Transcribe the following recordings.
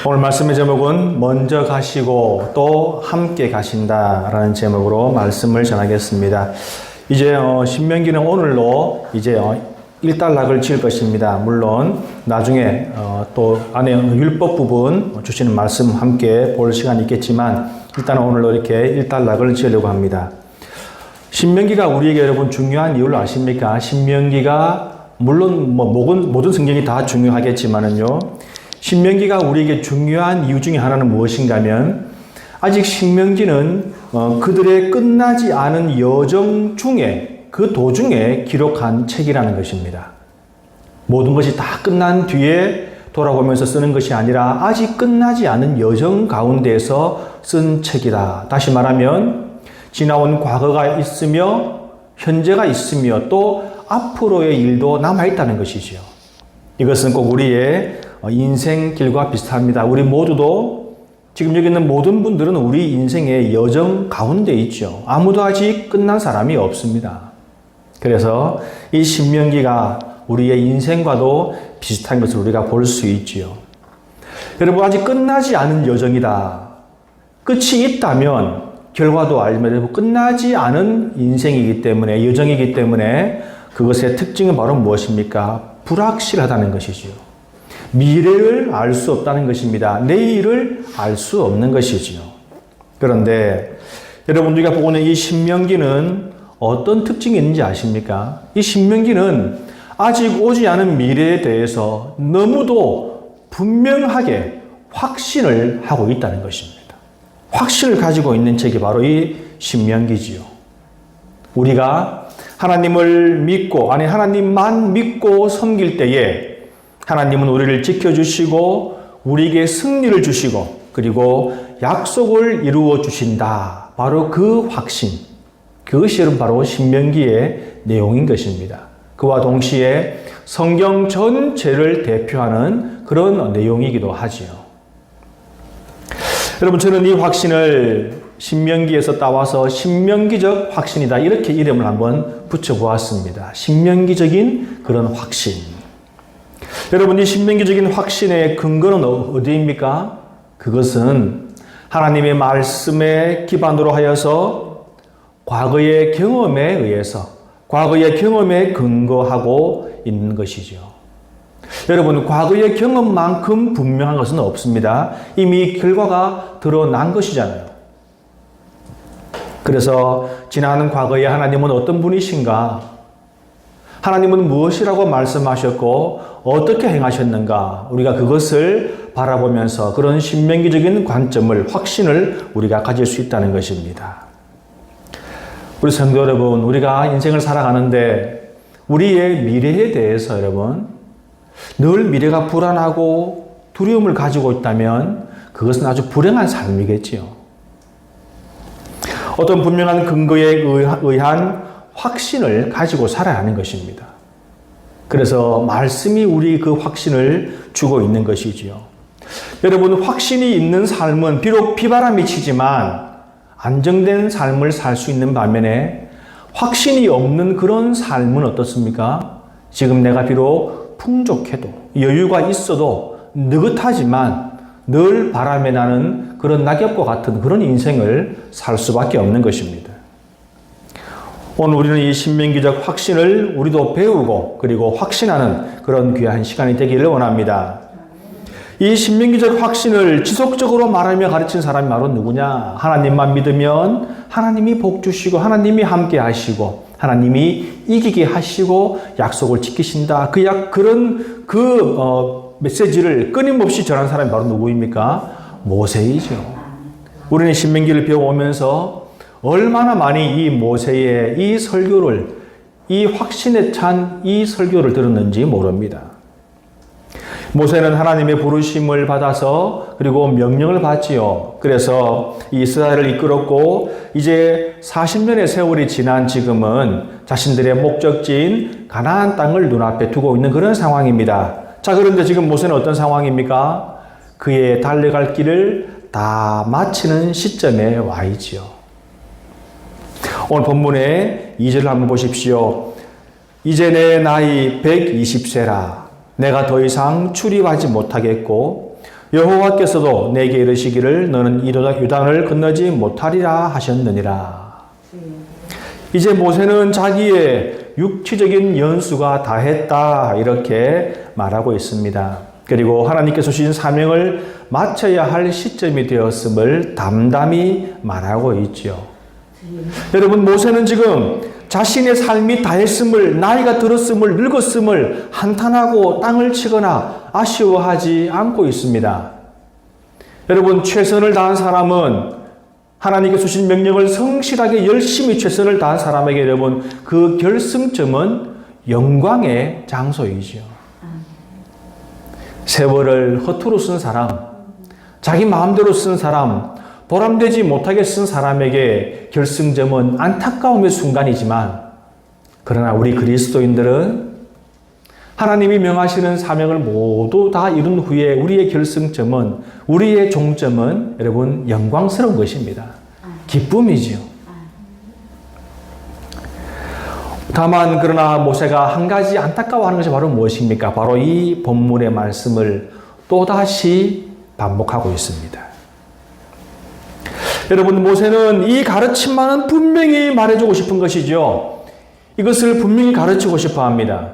오늘 말씀의 제목은 먼저 가시고 또 함께 가신다라는 제목으로 말씀을 전하겠습니다. 이제 신명기는 오늘로 이제 일단락을 지을 것입니다. 물론 나중에 또 안에 율법 부분 주시는 말씀 함께 볼 시간이 있겠지만 일단 오늘로 이렇게 일단락을 지으려고 합니다. 신명기가 우리에게 여러분 중요한 이유를 아십니까? 신명기가 물론 모든 성경이 다 중요하겠지만은요. 신명기가 우리에게 중요한 이유 중에 하나는 무엇인가 하면 아직 신명기는 그들의 끝나지 않은 여정 중에 그 도중에 기록한 책이라는 것입니다. 모든 것이 다 끝난 뒤에 돌아보면서 쓰는 것이 아니라 아직 끝나지 않은 여정 가운데에서 쓴 책이다. 다시 말하면 지나온 과거가 있으며 현재가 있으며 또 앞으로의 일도 남아있다는 것이죠. 이것은 꼭 우리의 인생길과 비슷합니다. 우리 모두도 지금 여기 있는 모든 분들은 우리 인생의 여정 가운데 있죠. 아무도 아직 끝난 사람이 없습니다. 그래서 이 신명기가 우리의 인생과도 비슷한 것을 우리가 볼 수 있지요. 여러분 아직 끝나지 않은 여정이다. 끝이 있다면 결과도 알면 끝나지 않은 인생이기 때문에 여정이기 때문에 그것의 특징은 바로 무엇입니까? 불확실하다는 것이지요. 미래를 알 수 없다는 것입니다. 내일을 알 수 없는 것이지요. 그런데 여러분 우리가 보고 있는 이 신명기는 어떤 특징이 있는지 아십니까? 이 신명기는 아직 오지 않은 미래에 대해서 너무도 분명하게 확신을 하고 있다는 것입니다. 확신을 가지고 있는 책이 바로 이 신명기지요. 우리가 하나님을 믿고 하나님만 믿고 섬길 때에 하나님은 우리를 지켜주시고 우리에게 승리를 주시고 그리고 약속을 이루어 주신다. 바로 그 확신. 그것이 바로 신명기의 내용인 것입니다. 그와 동시에 성경 전체를 대표하는 그런 내용이기도 하지요. 여러분 저는 이 확신을 신명기에서 따와서 신명기적 확신이다. 이렇게 이름을 한번 붙여보았습니다. 신명기적인 그런 확신. 여러분 이 신명기적인 확신의 근거는 어디입니까? 그것은 하나님의 말씀에 기반으로 하여서 과거의 경험에 의해서 과거의 경험에 근거하고 있는 것이죠. 여러분 과거의 경험만큼 분명한 것은 없습니다. 이미 결과가 드러난 것이잖아요. 그래서 지나가는 과거에 하나님은 어떤 분이신가? 하나님은 무엇이라고 말씀하셨고 어떻게 행하셨는가? 우리가 그것을 바라보면서 그런 신명기적인 관점을 확신을 우리가 가질 수 있다는 것입니다. 우리 성도 여러분, 우리가 인생을 살아가는데 우리의 미래에 대해서 여러분 늘 미래가 불안하고 두려움을 가지고 있다면 그것은 아주 불행한 삶이겠지요. 어떤 분명한 근거에 의한 확신을 가지고 살아야 하는 것입니다. 그래서 말씀이 우리 그 확신을 주고 있는 것이지요. 여러분 확신이 있는 삶은 비록 비바람이 치지만 안정된 삶을 살 수 있는 반면에 확신이 없는 그런 삶은 어떻습니까? 지금 내가 비록 풍족해도 여유가 있어도 느긋하지만 늘 바람에 나는 그런 낙엽과 같은 그런 인생을 살 수밖에 없는 것입니다. 오늘 우리는 이 신명기적 확신을 우리도 배우고 그리고 확신하는 그런 귀한 시간이 되기를 원합니다. 이 신명기적 확신을 지속적으로 말하며 가르친 사람이 바로 누구냐? 하나님만 믿으면 하나님이 복 주시고 하나님이 함께 하시고 하나님이 이기게 하시고 약속을 지키신다. 그런 메시지를 끊임없이 전한 사람이 바로 누구입니까? 모세이죠. 우리는 신명기를 배워오면서 얼마나 많이 이 모세의 이 설교를, 이 확신에 찬 이 설교를 들었는지 모릅니다. 모세는 하나님의 부르심을 받아서 그리고 명령을 받지요. 그래서 이스라엘을 이끌었고 이제 40년의 세월이 지난 지금은 자신들의 목적지인 가나안 땅을 눈앞에 두고 있는 그런 상황입니다. 자, 그런데 지금 모세는 어떤 상황입니까? 그의 달려갈 길을 다 마치는 시점에 와 있지요. 오늘 본문의 2절을 한번 보십시오. 이제 내 나이 120세라. 내가 더 이상 출입하지 못하겠고 여호와께서도 내게 이르시기를 너는 요단을 건너지 못하리라 하셨느니라. 이제 모세는 자기의 육체적인 연수가 다했다 이렇게 말하고 있습니다. 그리고 하나님께서 주신 사명을 마쳐야 할 시점이 되었음을 담담히 말하고 있죠. 여러분, 모세는 지금 자신의 삶이 다했음을, 나이가 들었음을, 늙었음을 한탄하고 땅을 치거나 아쉬워하지 않고 있습니다. 여러분, 최선을 다한 사람은 하나님께 주신 명령을 성실하게 열심히 최선을 다한 사람에게 여러분 그 결승점은 영광의 장소이지요. 세월을 허투루 쓴 사람, 자기 마음대로 쓴 사람, 보람되지 못하게 쓴 사람에게 결승점은 안타까움의 순간이지만 그러나 우리 그리스도인들은 하나님이 명하시는 사명을 모두 다 이룬 후에 우리의 결승점은, 우리의 종점은 여러분 영광스러운 것입니다. 기쁨이지요. 다만 그러나 모세가 한 가지 안타까워하는 것이 바로 무엇입니까? 바로 이 본문의 말씀을 또다시 반복하고 있습니다. 여러분, 모세는 이 가르침만은 분명히 말해주고 싶은 것이죠. 이것을 분명히 가르치고 싶어 합니다.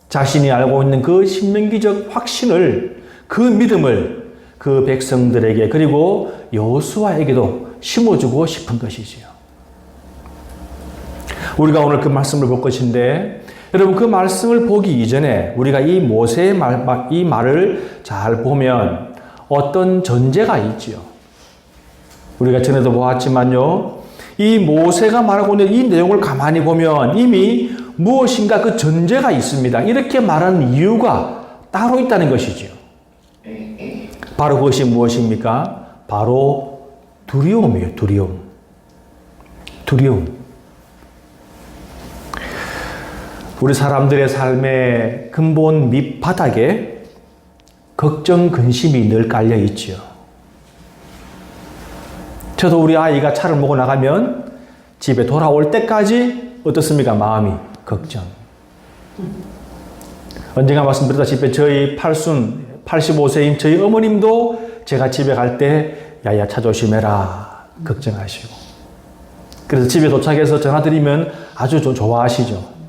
자신이 알고 있는 그 신명기적 확신을, 그 믿음을 그 백성들에게 그리고 여호수아에게도 심어주고 싶은 것이지요. 우리가 오늘 그 말씀을 볼 것인데 여러분 그 말씀을 보기 이전에 우리가 이 모세의 이 말을 잘 보면 어떤 전제가 있지요. 우리가 전에도 보았지만요. 이 모세가 말하고 있는 이 내용을 가만히 보면 이미 무엇인가 그 전제가 있습니다. 이렇게 말하는 이유가 따로 있다는 것이지요. 바로 그것이 무엇입니까? 바로 두려움이에요. 두려움. 우리 사람들의 삶의 근본 밑바닥에 걱정, 근심이 늘 깔려 있지요. 저도 우리 아이가 차를 몰고 나가면 집에 돌아올 때까지 어떻습니까? 마음이 걱정. 언젠가 말씀드렸다시피 저희 팔순 85세인 저희 어머님도 제가 집에 갈 때 야야 차 조심해라 걱정하시고, 그래서 집에 도착해서 전화드리면 아주 좋아하시죠.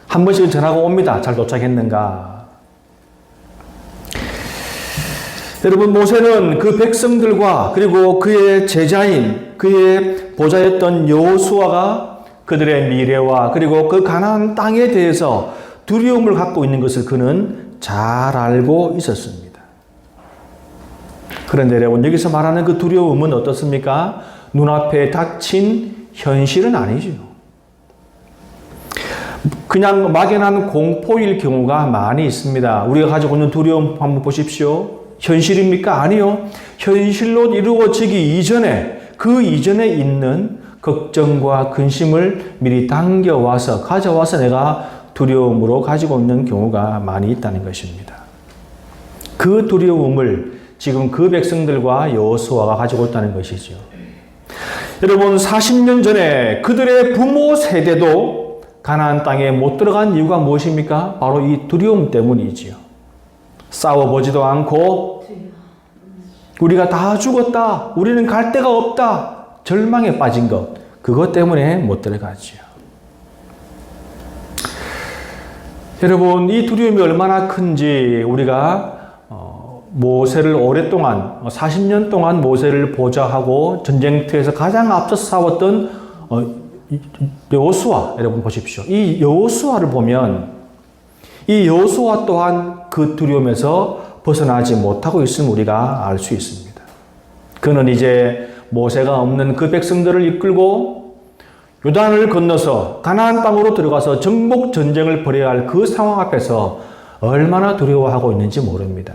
한 번씩은 전화가 옵니다. 잘 도착했는가. 여러분, 모세는 그 백성들과 그리고 그의 제자인, 그의 보좌였던 여호수아가 그들의 미래와 그리고 그 가나안 땅에 대해서 두려움을 갖고 있는 것을 그는 잘 알고 있었습니다. 그런데 여러분, 여기서 말하는 그 두려움은 어떻습니까? 눈앞에 닥친 현실은 아니죠. 그냥 막연한 공포일 경우가 많이 있습니다. 우리가 가지고 있는 두려움 한번 보십시오. 현실입니까? 아니요. 현실로 이루어지기 이전에, 그 이전에 있는 걱정과 근심을 미리 가져와서 내가 두려움으로 가지고 있는 경우가 많이 있다는 것입니다. 그 두려움을 지금 그 백성들과 여호수아가 가지고 있다는 것이죠. 여러분, 40년 전에 그들의 부모 세대도 가나안 땅에 못 들어간 이유가 무엇입니까? 바로 이 두려움 때문이지요. 싸워보지도 않고 우리가 다 죽었다, 우리는 갈 데가 없다, 절망에 빠진 것, 그것 때문에 못 들어가지요. 여러분, 이 두려움이 얼마나 큰지 우리가 모세를 오랫동안 40년 동안 모세를 보좌하고 전쟁터에서 가장 앞서 싸웠던 여호수아, 여러분 보십시오. 이 여호수아를 보면 이 여호수아 또한 그 두려움에서 벗어나지 못하고 있음을 우리가 알 수 있습니다. 그는 이제 모세가 없는 그 백성들을 이끌고 요단을 건너서 가나안 땅으로 들어가서 정복 전쟁을 벌여야 할 그 상황 앞에서 얼마나 두려워하고 있는지 모릅니다.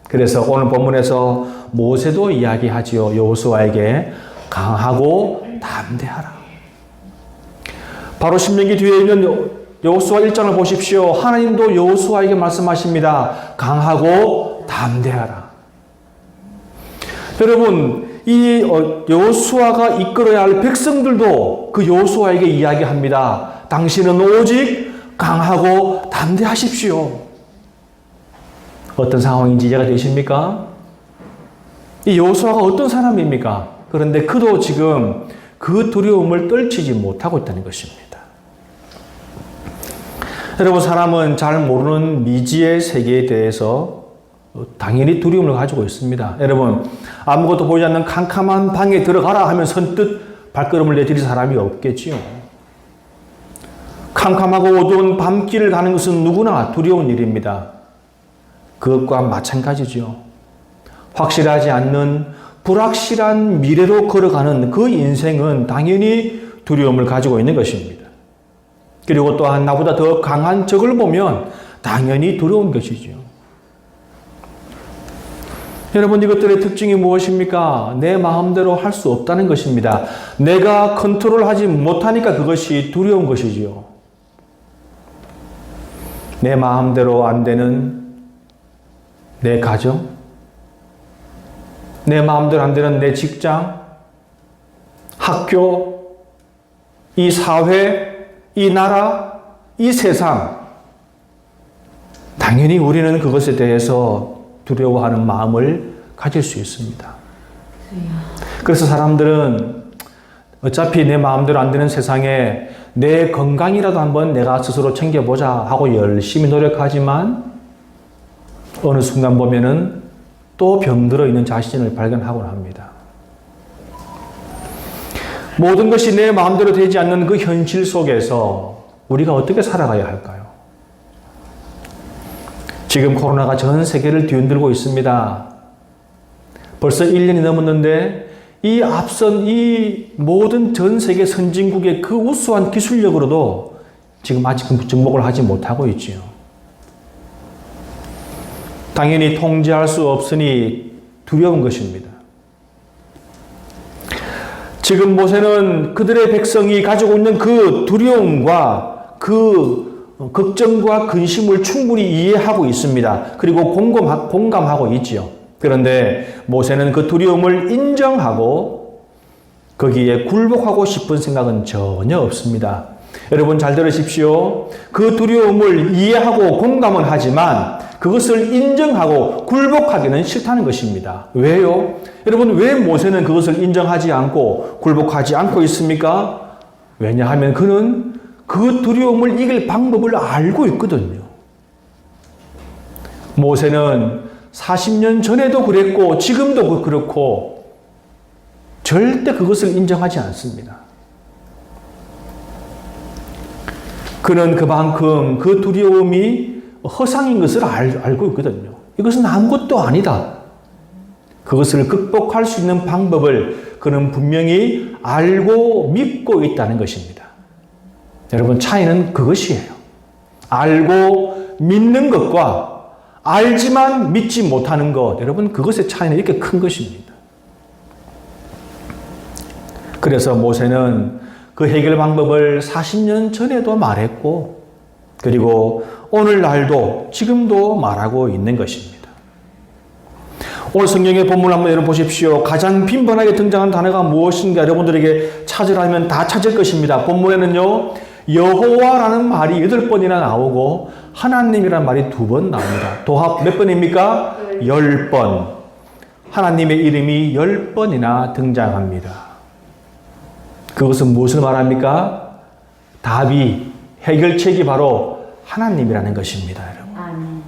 그래서 오늘 본문에서 모세도 이야기하지요. 여호수아에게 강하고 담대하라. 바로 신명기 뒤에 있는 여호수아 1장을 보십시오. 하나님도 여호수아에게 말씀하십니다. 강하고 담대하라. 여러분, 이 여호수아가 이끌어야 할 백성들도 그 여호수아에게 이야기합니다. 당신은 오직 강하고 담대하십시오. 어떤 상황인지 이해가 되십니까? 이 여호수아가 어떤 사람입니까? 그런데 그도 지금 그 두려움을 떨치지 못하고 있다는 것입니다. 여러분, 사람은 잘 모르는 미지의 세계에 대해서 당연히 두려움을 가지고 있습니다. 여러분, 아무것도 보이지 않는 캄캄한 방에 들어가라 하면 선뜻 발걸음을 내디딜 사람이 없겠지요. 캄캄하고 어두운 밤길을 가는 것은 누구나 두려운 일입니다. 그것과 마찬가지죠. 확실하지 않는 불확실한 미래로 걸어가는 그 인생은 당연히 두려움을 가지고 있는 것입니다. 그리고 또한 나보다 더 강한 적을 보면 당연히 두려운 것이죠. 여러분, 이것들의 특징이 무엇입니까? 내 마음대로 할 수 없다는 것입니다. 내가 컨트롤하지 못하니까 그것이 두려운 것이지요. 내 마음대로 안 되는 내 가정, 내 마음대로 안 되는 내 직장, 학교, 이 사회, 이 나라, 이 세상. 당연히 우리는 그것에 대해서 두려워하는 마음을 가질 수 있습니다. 그래서 사람들은 어차피 내 마음대로 안 되는 세상에 내 건강이라도 한번 내가 스스로 챙겨보자 하고 열심히 노력하지만 어느 순간 보면은 또 병들어 있는 자신을 발견하곤 합니다. 모든 것이 내 마음대로 되지 않는 그 현실 속에서 우리가 어떻게 살아가야 할까요? 지금 코로나가 전 세계를 뒤흔들고 있습니다. 벌써 1년이 넘었는데 이 앞선 이 모든 전 세계 선진국의 그 우수한 기술력으로도 지금 아직 정복을 하지 못하고 있지요. 당연히 통제할 수 없으니 두려운 것입니다. 지금 모세는 그들의 백성이 가지고 있는 그 두려움과 그 걱정과 근심을 충분히 이해하고 있습니다. 그리고 공감하고 있지요. 그런데 모세는 그 두려움을 인정하고 거기에 굴복하고 싶은 생각은 전혀 없습니다. 여러분, 잘 들으십시오. 그 두려움을 이해하고 공감은 하지만 그것을 인정하고 굴복하기는 싫다는 것입니다. 왜요? 여러분, 왜 모세는 그것을 인정하지 않고 굴복하지 않고 있습니까? 왜냐하면 그는 그 두려움을 이길 방법을 알고 있거든요. 모세는 40년 전에도 그랬고 지금도 그렇고 절대 그것을 인정하지 않습니다. 그는 그만큼 그 두려움이 허상인 것을 알고 있거든요. 이것은 아무것도 아니다. 그것을 극복할 수 있는 방법을 그는 분명히 알고 믿고 있다는 것입니다. 여러분, 차이는 그것이에요. 알고 믿는 것과 알지만 믿지 못하는 것, 여러분, 그것의 차이는 이렇게 큰 것입니다. 그래서 모세는 그 해결 방법을 40년 전에도 말했고, 그리고 오늘날도 지금도 말하고 있는 것입니다. 오늘 성경의 본문 한번 여러분 보십시오. 가장 빈번하게 등장한 단어가 무엇인가 여러분들에게 찾으라면 다 찾을 것입니다. 본문에는요, 여호와라는 말이 8번이나 나오고 하나님이라는 말이 2번 나옵니다. 도합 몇 번입니까? 10번. 하나님의 이름이 10번이나 등장합니다. 그것은 무엇을 말합니까? 답이, 해결책이 바로 하나님이라는 것입니다, 여러분.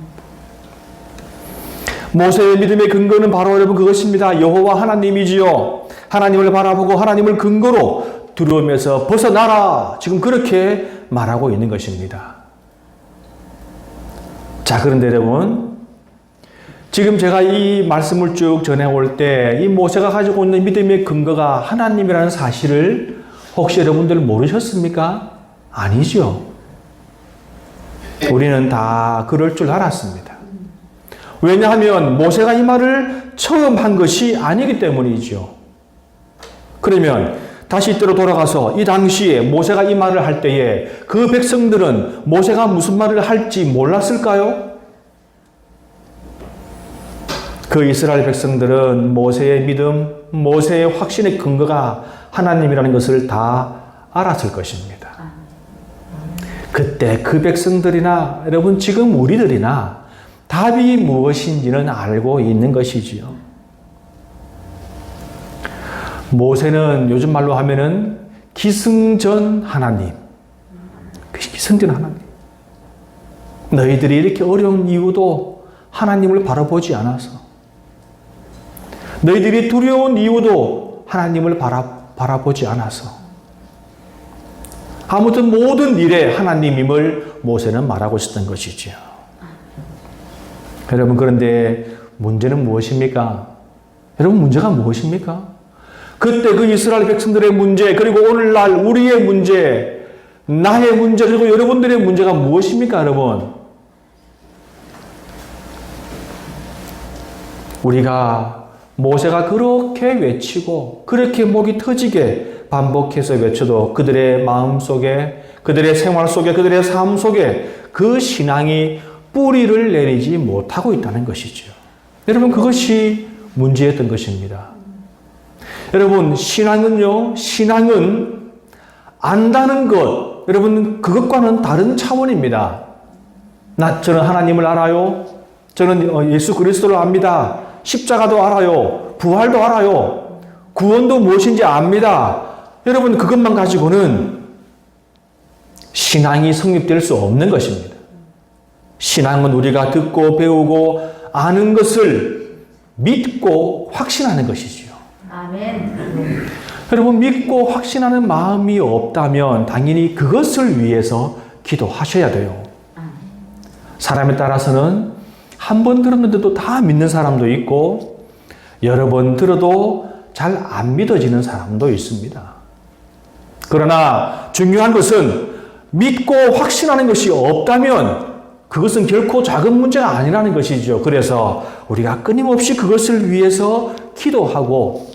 모세의 믿음의 근거는 바로 여러분 그것입니다. 여호와 하나님이지요. 하나님을 바라보고 하나님을 근거로 두려움에서 벗어나라. 지금 그렇게 말하고 있는 것입니다. 자, 그런데 여러분, 지금 제가 이 말씀을 쭉 전해올 때 이 모세가 가지고 있는 믿음의 근거가 하나님이라는 사실을 혹시 여러분들 모르셨습니까? 아니죠. 우리는 다 그럴 줄 알았습니다. 왜냐하면 모세가 이 말을 처음 한 것이 아니기 때문이죠. 그러면 다시 이때로 돌아가서 이 당시에 모세가 이 말을 할 때에 그 백성들은 모세가 무슨 말을 할지 몰랐을까요? 그 이스라엘 백성들은 모세의 믿음, 모세의 확신의 근거가 하나님이라는 것을 다 알았을 것입니다. 그때 그 백성들이나 여러분 지금 우리들이나 답이 무엇인지는 알고 있는 것이지요. 모세는 요즘 말로 하면은 기승전 하나님. 기승전 하나님. 너희들이 이렇게 어려운 이유도 하나님을 바라보지 않아서. 너희들이 두려운 이유도 하나님을 바라보지 않아서. 아무튼 모든 일에 하나님임을 모세는 말하고 있었던 것이죠. 여러분, 그런데 문제는 무엇입니까? 여러분, 문제가 무엇입니까? 그때 그 이스라엘 백성들의 문제, 그리고 오늘날 우리의 문제, 나의 문제, 그리고 여러분들의 문제가 무엇입니까, 여러분? 우리가 모세가 그렇게 외치고 그렇게 목이 터지게 반복해서 외쳐도 그들의 마음 속에, 그들의 생활 속에, 그들의 삶 속에 그 신앙이 뿌리를 내리지 못하고 있다는 것이죠. 여러분, 그것이 문제였던 것입니다. 여러분, 신앙은 안다는 것, 여러분, 그것과는 다른 차원입니다. 저는 하나님을 알아요. 저는 예수 그리스도를 압니다. 십자가도 알아요. 부활도 알아요. 구원도 무엇인지 압니다. 여러분, 그것만 가지고는 신앙이 성립될 수 없는 것입니다. 신앙은 우리가 듣고 배우고 아는 것을 믿고 확신하는 것이지요. 아멘. 여러분, 믿고 확신하는 마음이 없다면 당연히 그것을 위해서 기도하셔야 돼요. 사람에 따라서는 한 번 들었는데도 다 믿는 사람도 있고 여러 번 들어도 잘 안 믿어지는 사람도 있습니다. 그러나 중요한 것은 믿고 확신하는 것이 없다면 그것은 결코 작은 문제가 아니라는 것이죠. 그래서 우리가 끊임없이 그것을 위해서 기도하고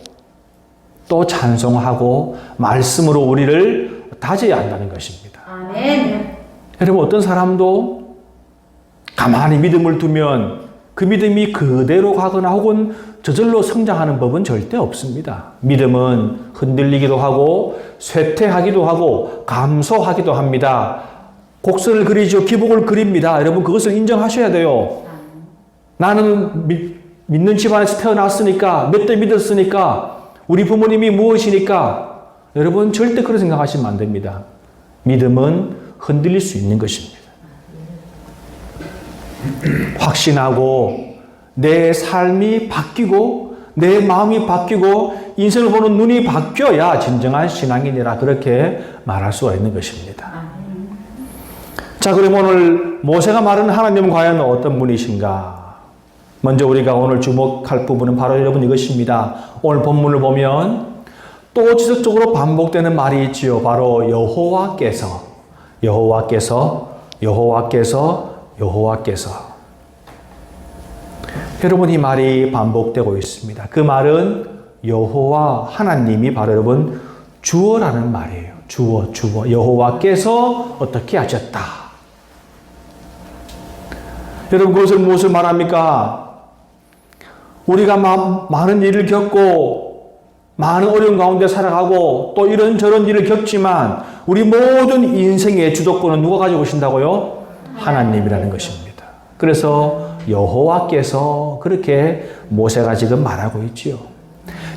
또 찬송하고 말씀으로 우리를 다져야 한다는 것입니다. 아멘. 여러분, 어떤 사람도 가만히 믿음을 두면 그 믿음이 그대로 가거나 혹은 저절로 성장하는 법은 절대 없습니다. 믿음은 흔들리기도 하고 쇠퇴하기도 하고 감소하기도 합니다. 곡선을 그리죠. 기복을 그립니다. 여러분, 그것을 인정하셔야 돼요. 나는 믿는 집안에서 태어났으니까, 몇 대 믿었으니까, 우리 부모님이 무엇이니까, 여러분, 절대 그렇게 생각하시면 안 됩니다. 믿음은 흔들릴 수 있는 것입니다. 확신하고 내 삶이 바뀌고 내 마음이 바뀌고 인생을 보는 눈이 바뀌어야 진정한 신앙인이라 그렇게 말할 수가 있는 것입니다. 자, 그럼 오늘 모세가 말하는 하나님은 과연 어떤 분이신가? 먼저 우리가 오늘 주목할 부분은 바로 여러분 이것입니다. 오늘 본문을 보면 또 지속적으로 반복되는 말이 있지요. 바로 여호와께서. 여러분, 이 말이 반복되고 있습니다. 그 말은 여호와 하나님이 바로 여러분 주어라는 말이에요. 주어. 여호와께서 어떻게 하셨다. 여러분, 그것을 무엇을 말합니까? 우리가 많은 일을 겪고 많은 어려운 가운데 살아가고 또 이런저런 일을 겪지만 우리 모든 인생의 주도권은 누가 가지고 계신다고요? 하나님이라는 것입니다. 그래서 여호와께서 그렇게 모세가 지금 말하고 있지요.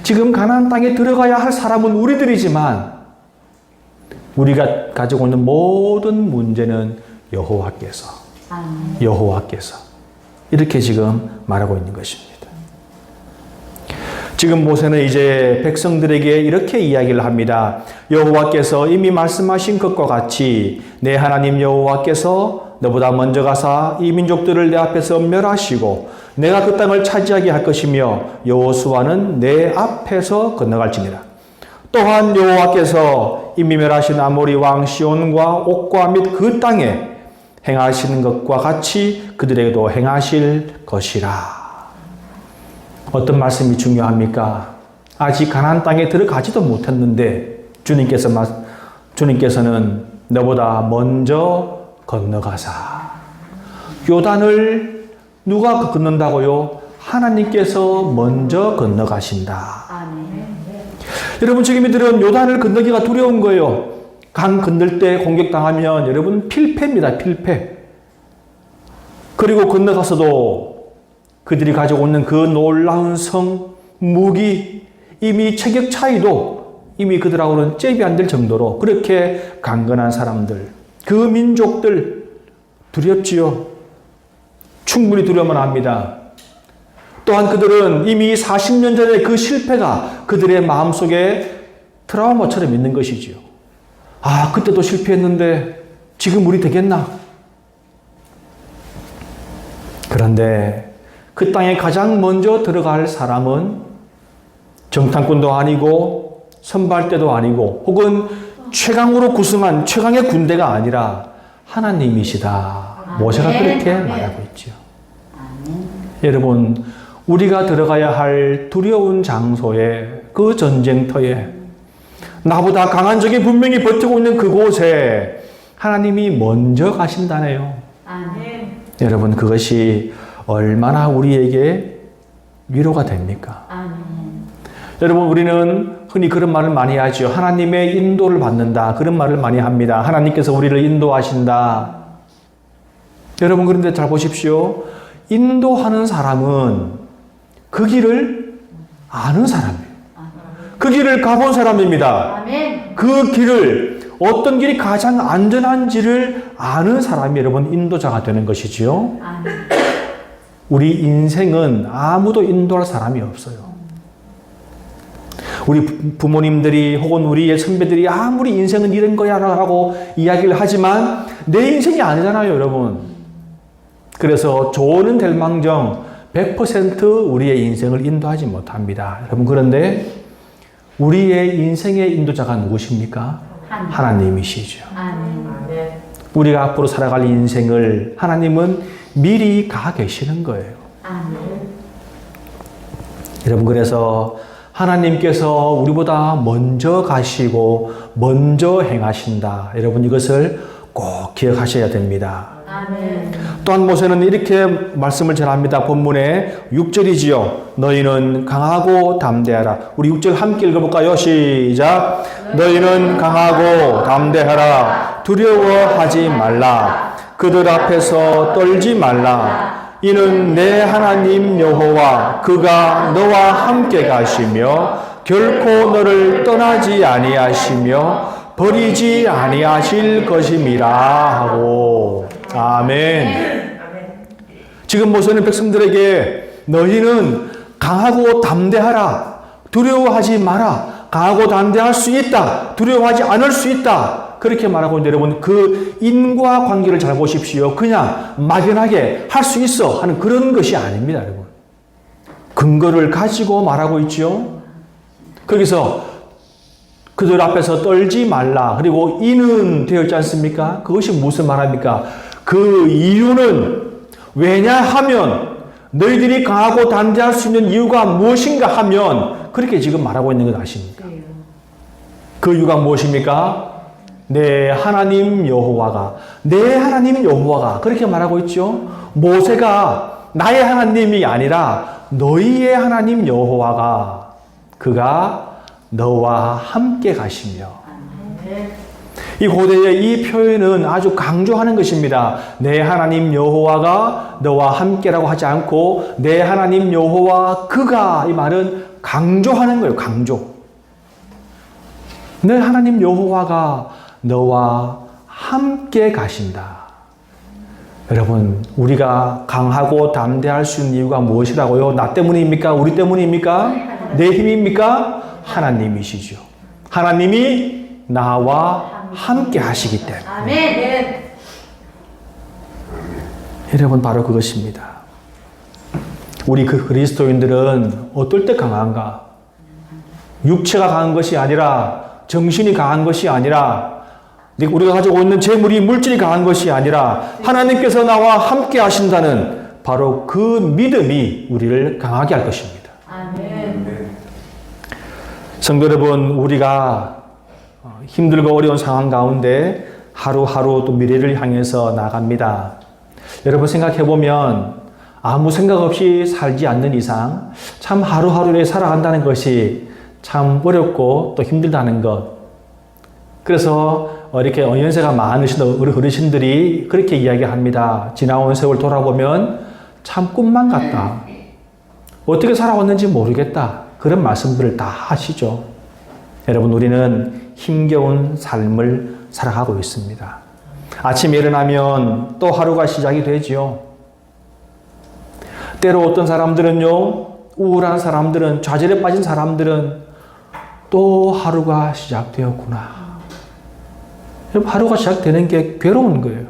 지금 가나안 땅에 들어가야 할 사람은 우리들이지만 우리가 가지고 있는 모든 문제는 여호와께서 이렇게 지금 말하고 있는 것입니다. 지금 모세는 이제 백성들에게 이렇게 이야기를 합니다. 여호와께서 이미 말씀하신 것과 같이 내 하나님 여호와께서 너보다 먼저 가사 이 민족들을 내 앞에서 멸하시고 내가 그 땅을 차지하게 할 것이며 여호수아는 내 앞에서 건너갈지니라. 또한 여호와께서 이미 멸하신 아모리 왕 시온과 옥과 및 그 땅에 행하시는 것과 같이 그들에게도 행하실 것이라. 어떤 말씀이 중요합니까? 아직 가나안 땅에 들어가지도 못했는데 주님께서는 너보다 먼저 건너가사. 요단을 누가 건넌다고요? 하나님께서 먼저 건너가신다. 여러분, 지금 이들은 요단을 건너기가 두려운 거예요. 강 건널 때 공격당하면 여러분 필패입니다. 필패. 그리고 건너가서도 그들이 가지고 있는 그 놀라운 성, 무기, 이미 체격 차이도 이미 그들하고는 잽이 안 될 정도로 그렇게 강건한 사람들, 그 민족들 두렵지요. 충분히 두려워만 합니다. 또한 그들은 이미 40년 전의 그 실패가 그들의 마음속에 트라우마처럼 있는 것이지요. 아, 그때도 실패했는데 지금 우리 되겠나? 그런데 그 땅에 가장 먼저 들어갈 사람은 정탐꾼도 아니고 선발대도 아니고 혹은 최강으로 구성한 최강의 군대가 아니라 하나님이시다. 모세가 그렇게 말하고 있죠. 여러분, 우리가 들어가야 할 두려운 장소에, 그 전쟁터에, 나보다 강한 적이 분명히 버티고 있는 그곳에 하나님이 먼저 가신다네요. 아멘. 여러분, 그것이 얼마나 우리에게 위로가 됩니까? 아멘. 여러분, 우리는 흔히 그런 말을 많이 하죠. 하나님의 인도를 받는다. 그런 말을 많이 합니다. 하나님께서 우리를 인도하신다. 여러분, 그런데 잘 보십시오. 인도하는 사람은 그 길을 아는 사람이에요. 그 길을 가본 사람입니다. 아멘. 그 길을, 어떤 길이 가장 안전한지를 아는 사람이 여러분 인도자가 되는 것이지요. 아멘. 우리 인생은 아무도 인도할 사람이 없어요. 우리 부모님들이 혹은 우리의 선배들이 아무리 인생은 이런 거야 라고 이야기를 하지만 내 인생이 아니잖아요, 여러분. 그래서 조언은 될 망정 100% 우리의 인생을 인도하지 못합니다. 여러분, 그런데 우리의 인생의 인도자가 누구십니까? 하나님이시죠. 아멘. 우리가 앞으로 살아갈 인생을 하나님은 미리 가 계시는 거예요. 아멘. 여러분, 그래서 하나님께서 우리보다 먼저 가시고 먼저 행하신다. 여러분, 이것을 꼭 기억하셔야 됩니다. 아멘. 또한 모세는 이렇게 말씀을 전합니다. 본문에 6절이지요. 너희는 강하고 담대하라. 우리 6절 함께 읽어볼까요? 시작. 너희는 강하고 담대하라. 두려워하지 말라. 그들 앞에서 떨지 말라. 이는 내 하나님 여호와 그가 너와 함께 가시며 결코 너를 떠나지 아니하시며 버리지 아니하실 것임이라 하고. 아멘. 지금 모세는 백성들에게 너희는 강하고 담대하라. 두려워하지 마라. 강하고 담대할 수 있다. 두려워하지 않을 수 있다. 그렇게 말하고 있는데 여러분, 그 인과 관계를 잘 보십시오. 그냥 막연하게 할 수 있어 하는 그런 것이 아닙니다, 여러분. 근거를 가지고 말하고 있죠. 거기서 그들 앞에서 떨지 말라. 그리고 이는 되어 있지 않습니까? 그것이 무슨 말합니까? 그 이유는 왜냐하면 너희들이 강하고 담대할 수 있는 이유가 무엇인가 하면 그렇게 지금 말하고 있는 것 아십니까? 그 이유가 무엇입니까? 내 하나님 여호와가 그렇게 말하고 있죠. 모세가 나의 하나님이 아니라 너희의 하나님 여호와가 그가 너와 함께 가시며. 이 고대의 이 표현은 아주 강조하는 것입니다. 내 하나님 여호와가 너와 함께라고 하지 않고 내 하나님 여호와 그가, 이 말은 강조하는 거예요. 강조. 내 하나님 여호와가 너와 함께 가신다. 여러분, 우리가 강하고 담대할 수 있는 이유가 무엇이라고요? 나 때문입니까? 우리 때문입니까? 내 힘입니까? 하나님이시죠. 하나님이 나와 함께 하시기 때문에. 아멘. 여러분, 바로 그것입니다. 우리 그 그리스도인들은 어떨 때 강한가? 육체가 강한 것이 아니라, 정신이 강한 것이 아니라, 우리가 가지고 있는 재물이, 물질이 강한 것이 아니라 하나님께서 나와 함께 하신다는 바로 그 믿음이 우리를 강하게 할 것입니다. 아멘. 성도 여러분, 우리가 힘들고 어려운 상황 가운데 하루하루 또 미래를 향해서 나갑니다. 여러분, 생각해보면 아무 생각 없이 살지 않는 이상 참 하루하루를 살아간다는 것이 참 어렵고 또 힘들다는 것. 그래서 이렇게 연세가 많으신 어르신들이 그렇게 이야기합니다. 지나온 세월 돌아보면 참 꿈만 같다. 어떻게 살아왔는지 모르겠다. 그런 말씀들을 다 하시죠. 여러분, 우리는 힘겨운 삶을 살아가고 있습니다. 아침에 일어나면 또 하루가 시작이 되지요. 때로 어떤 사람들은요, 우울한 사람들은, 좌절에 빠진 사람들은 또 하루가 시작되었구나. 하루가 시작되는 게 괴로운 거예요.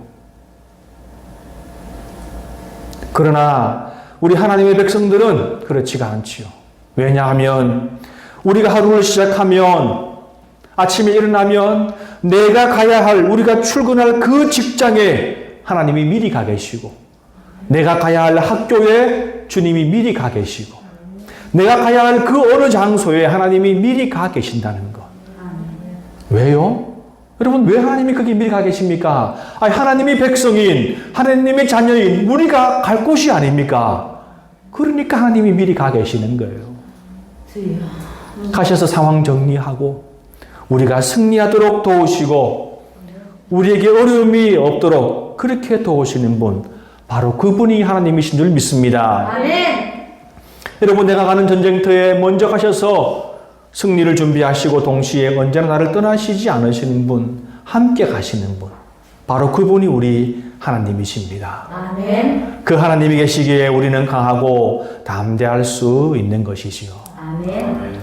그러나 우리 하나님의 백성들은 그렇지가 않지요. 왜냐하면 우리가 하루를 시작하면 아침에 일어나면 내가 가야 할, 우리가 출근할 그 직장에 하나님이 미리 가 계시고, 내가 가야 할 학교에 주님이 미리 가 계시고, 내가 가야 할 그 어느 장소에 하나님이 미리 가 계신다는 것. 왜요? 여러분, 왜 하나님이 거기 미리 가 계십니까? 아니, 하나님이 백성인, 하나님의 자녀인 우리가 갈 곳이 아닙니까? 그러니까 하나님이 미리 가 계시는 거예요. 가셔서 상황 정리하고 우리가 승리하도록 도우시고 우리에게 어려움이 없도록 그렇게 도우시는 분, 바로 그분이 하나님이신 줄 믿습니다. 아멘. 여러분, 내가 가는 전쟁터에 먼저 가셔서 승리를 준비하시고 동시에 언제나 나를 떠나시지 않으시는 분, 함께 가시는 분, 바로 그분이 우리 하나님이십니다. 아멘. 그 하나님이 계시기에 우리는 강하고 담대할 수 있는 것이지요. 아멘.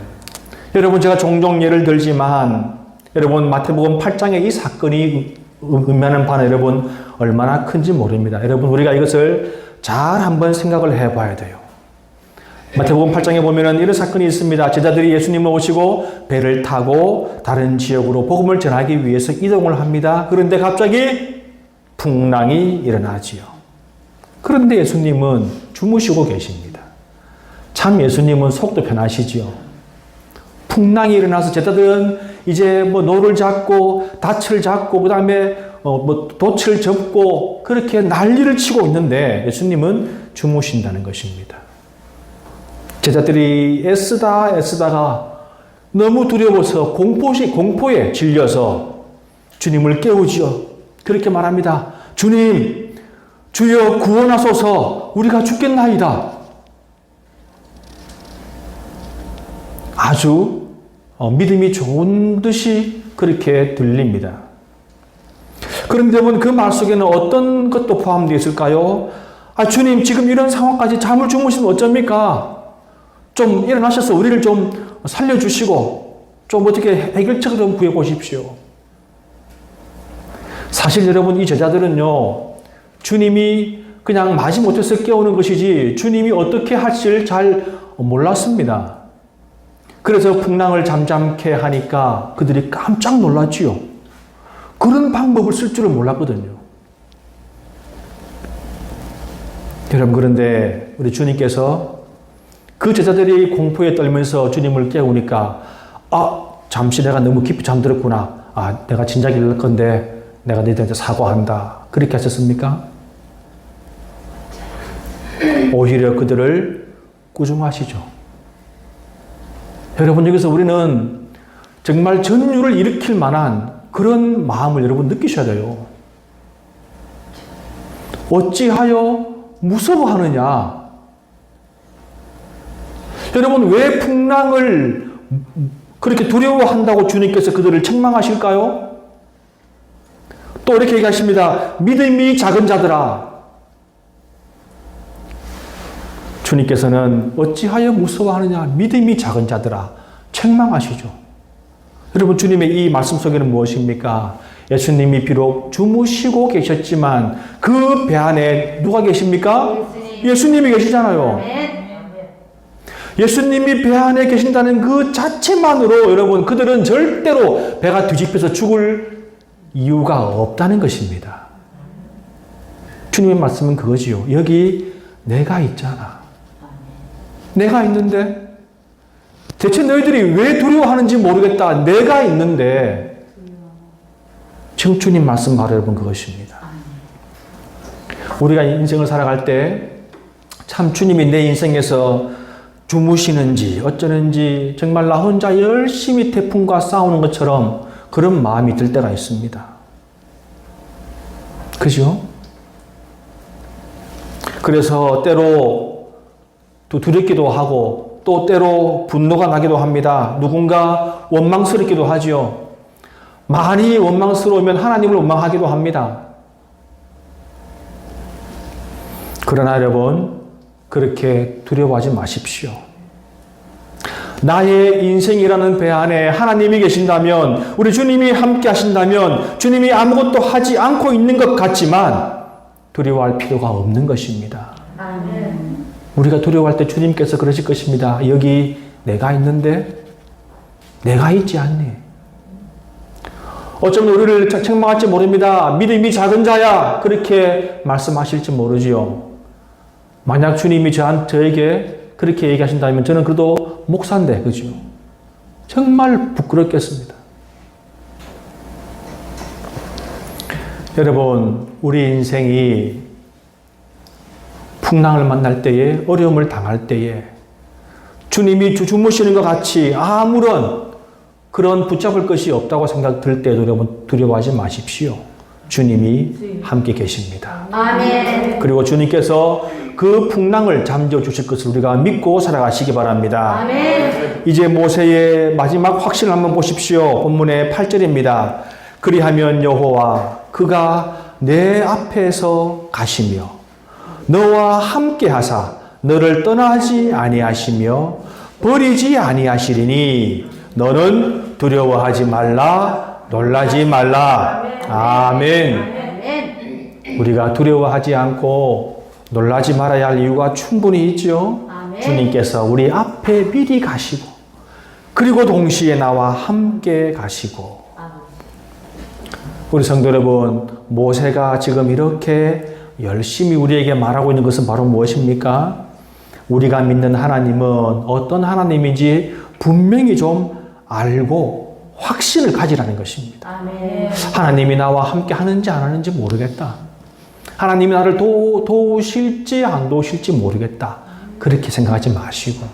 여러분, 제가 종종 예를 들지만 여러분, 마태복음 8장의 이 사건이 의미하는 바는 여러분 얼마나 큰지 모릅니다. 여러분, 우리가 이것을 잘 한번 생각을 해봐야 돼요. 마태복음 8장에 보면은 이런 사건이 있습니다. 제자들이 예수님을 오시고 배를 타고 다른 지역으로 복음을 전하기 위해서 이동을 합니다. 그런데 갑자기 풍랑이 일어나지요. 그런데 예수님은 주무시고 계십니다. 참 예수님은 속도 편하시지요. 풍랑이 일어나서 제자들은 이제 노를 잡고 닻을 잡고 그다음에 돛을 접고 그렇게 난리를 치고 있는데 예수님은 주무신다는 것입니다. 제자들이 애쓰다가 너무 두려워서 공포에 질려서 주님을 깨우지요. 그렇게 말합니다. 주님, 주여 구원하소서, 우리가 죽겠나이다. 아주 믿음이 좋은 듯이 그렇게 들립니다. 그런데 그 말 속에는 어떤 것도 포함되어 있을까요? 주님, 지금 이런 상황까지 잠을 주무시면 어쩝니까? 좀 일어나셔서 우리를 좀 살려주시고 좀 어떻게 해결책을 좀 구해보십시오. 사실 여러분, 이 제자들은요, 주님이 그냥 마지못해서 깨우는 것이지 주님이 어떻게 하실 잘 몰랐습니다. 그래서 풍랑을 잠잠케 하니까 그들이 깜짝 놀랐지요. 그런 방법을 쓸 줄은 몰랐거든요. 여러분, 그런데 우리 주님께서 그 제자들이 공포에 떨면서 주님을 깨우니까 잠시 내가 너무 깊이 잠들었구나. 내가 진작 이럴 건데 내가 너희들한테 사과한다. 그렇게 하셨습니까? 오히려 그들을 꾸중하시죠. 여러분, 여기서 우리는 정말 전율을 일으킬 만한 그런 마음을 여러분 느끼셔야 돼요. 어찌하여 무서워하느냐? 여러분, 왜 풍랑을 그렇게 두려워한다고 주님께서 그들을 책망하실까요? 또 이렇게 얘기하십니다. 믿음이 작은 자들아. 주님께서는 어찌하여 무서워하느냐? 믿음이 작은 자들아. 책망하시죠. 여러분, 주님의 이 말씀 속에는 무엇입니까? 예수님이 비록 주무시고 계셨지만 그 배 안에 누가 계십니까? 예수님이 계시잖아요. 예수님이 배 안에 계신다는 그 자체만으로 여러분, 그들은 절대로 배가 뒤집혀서 죽을 이유가 없다는 것입니다. 주님의 말씀은 그거지요. 여기 내가 있잖아. 내가 있는데 대체 너희들이 왜 두려워하는지 모르겠다. 내가 있는데 지금 주님 말씀 바로 여러분 그것입니다. 우리가 인생을 살아갈 때 참 주님이 내 인생에서 주무시는지 어쩌는지 정말 나 혼자 열심히 태풍과 싸우는 것처럼 그런 마음이 들 때가 있습니다. 그죠? 그래서 때로 또 두렵기도 하고 또 때로 분노가 나기도 합니다. 누군가 원망스럽기도 하죠. 많이 원망스러우면 하나님을 원망하기도 합니다. 그러나 여러분, 그렇게 두려워하지 마십시오. 나의 인생이라는 배 안에 하나님이 계신다면, 우리 주님이 함께 하신다면, 주님이 아무것도 하지 않고 있는 것 같지만 두려워할 필요가 없는 것입니다. 아멘. 우리가 두려워할 때 주님께서 그러실 것입니다. 여기 내가 있는데 내가 있지 않니? 어쩌면 우리를 책망할지 모릅니다. 믿음이 작은 자야, 그렇게 말씀하실지 모르지요. 만약 주님이 저에게 그렇게 얘기하신다면 저는 그래도 목사인데, 그죠? 정말 부끄럽겠습니다. 여러분, 우리 인생이 풍랑을 만날 때에, 어려움을 당할 때에 주님이 주무시는 것 같이 아무런 그런 붙잡을 것이 없다고 생각 들 때 여러분 두려워하지 마십시오. 주님이 함께 계십니다. 아멘. 그리고 주님께서 그 풍랑을 잠재워 주실 것을 우리가 믿고 살아가시기 바랍니다. 아멘. 이제 모세의 마지막 확신을 한번 보십시오. 본문의 8절입니다. 그리하면 여호와 그가 내 앞에서 가시며 너와 함께 하사 너를 떠나지 아니하시며 버리지 아니하시리니 너는 두려워하지 말라, 놀라지 말라. 아멘. 아멘. 우리가 두려워하지 않고 놀라지 말아야 할 이유가 충분히 있죠. 아멘. 주님께서 우리 앞에 미리 가시고 그리고 동시에 나와 함께 가시고. 우리 성도 여러분, 모세가 지금 이렇게 열심히 우리에게 말하고 있는 것은 바로 무엇입니까? 우리가 믿는 하나님은 어떤 하나님인지 분명히 좀 알고 확신을 가지라는 것입니다. 아멘. 하나님이 나와 함께 하는지 안 하는지 모르겠다. 하나님이 나를 도우실지 안 도우실지 모르겠다. 그렇게 생각하지 마시고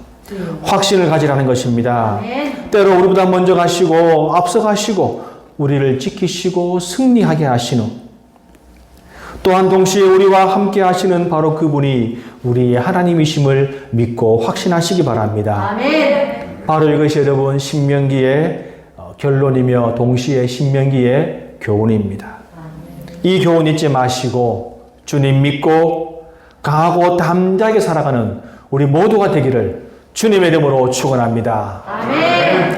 확신을 가지라는 것입니다. 아멘. 때로 우리보다 먼저 가시고 앞서 가시고 우리를 지키시고 승리하게 하시는, 또한 동시에 우리와 함께 하시는 바로 그분이 우리의 하나님이심을 믿고 확신하시기 바랍니다. 아멘. 바로 이것이 여러분 신명기의 결론이며 동시에 신명기의 교훈입니다. 이 교훈 잊지 마시고 주님 믿고 강하고 담대하게 살아가는 우리 모두가 되기를 주님의 이름으로 축원합니다. 아멘.